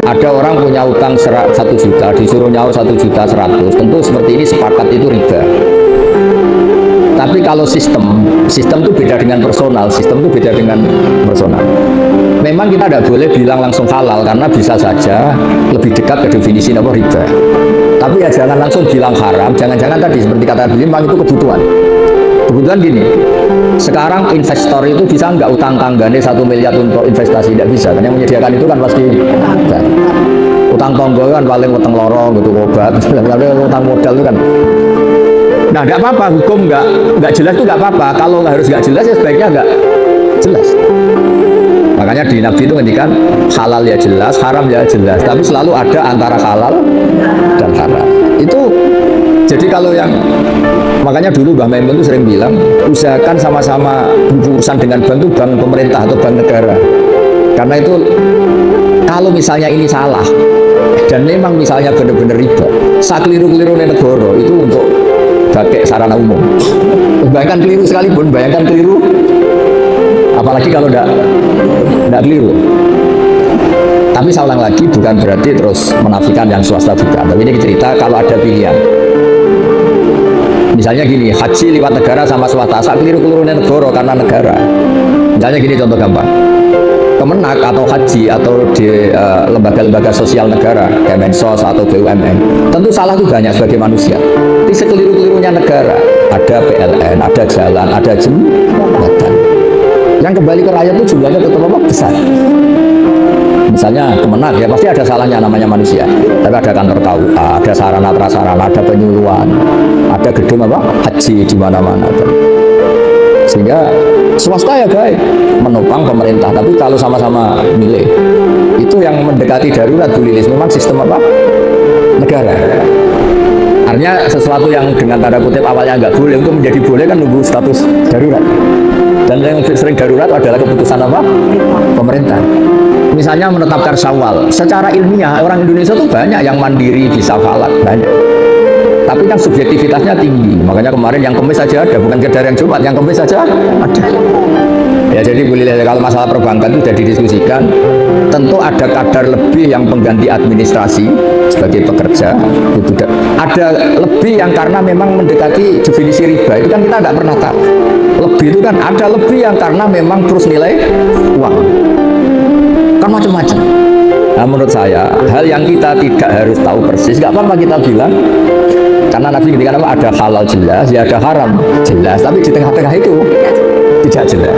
Ada orang punya utang 1 juta, disuruh nyawa 1,100.000, tentu seperti ini sepakat itu riba. Tapi kalau sistem itu beda dengan personal, Memang kita tidak boleh bilang langsung halal karena bisa saja lebih dekat ke definisi apa riba. Tapi ya jangan langsung bilang haram, jangan-jangan tadi seperti kata beliau memang itu kebutuhan. Kebutuhan gini, sekarang investor itu bisa nggak utang tanggane 1 miliar untuk investasi? Tidak bisa, karena yang menyediakan itu kan pasti ada. Utang tonggo kan paling utang lorong gitu, obat, utang modal itu kan. Nah, tidak apa-apa, hukum nggak jelas itu nggak apa-apa. Kalau nggak harus nggak jelas ya sebaiknya nggak jelas. Makanya di Nabi itu ngendikan halal ya jelas, haram ya jelas. Tapi selalu ada antara halal dan haram. Itu jadi kalau yang makanya dulu Mbah Maimun itu sering bilang usahakan sama-sama berurusan dengan bank itu bank pemerintah atau bank negara. Karena itu kalau misalnya ini salah dan memang misalnya benar-benar riba, sakeliru-keliru negara itu untuk pakai sarana umum. Bayangkan keliru sekalipun, apalagi kalau tidak keliru. Tapi saya ulang lagi, bukan berarti terus menafikan yang swasta, bukan. Tapi ini cerita kalau ada pilihan. Misalnya gini, haji lewat negara sama swasta, sak keliru-keliru negara karena negara. Misalnya gini contoh gampang. Kemenak atau haji atau di lembaga-lembaga sosial negara, Kemensos atau BUMN, tentu salah itu banyak sebagai manusia. Di sekeliru-kelirunya negara, ada PLN, ada jalan, ada jembatan. Yang kembali ke rakyat itu jumlahnya tetap besar. Misalnya Kemenak, ya pasti ada salahnya namanya manusia. Tapi ada kantor KUA, ada sarana prasarana, ada penyuluhan, ada gedung haji di mana-mana. Sehingga swasta ya baik menopang pemerintah, tapi kalau sama-sama milih itu yang mendekati darurat Bu Lilis, memang sistem negara. Artinya sesuatu yang dengan tanda kutip awalnya nggak boleh untuk menjadi boleh kan nunggu status darurat. Dan yang sering darurat adalah keputusan pemerintah. Misalnya menetapkan Syawal, secara ilmiah orang Indonesia tuh banyak yang mandiri bisa falak, banyak. Tapi kan subjektivitasnya tinggi. Makanya kemarin yang Kemis saja ada, bukan sekedar yang Jumat, yang Kemis saja ada. Ya jadi boleh kalau masalah perbankan itu sudah didiskusikan. Tentu ada kadar lebih yang pengganti administrasi sebagai pekerja. Ada lebih yang karena memang mendekati definisi riba. Itu kan kita tidak pernah tahu. Lebih itu kan ada lebih yang karena memang terus nilai uang. Kan macam-macam. Nah, menurut saya hal yang kita tidak harus tahu persis, nggak apa-apa kita bilang. Karena Nabi ketika ada halal jelas, ya ada haram jelas, tapi di tengah-tengah itu tidak jelas.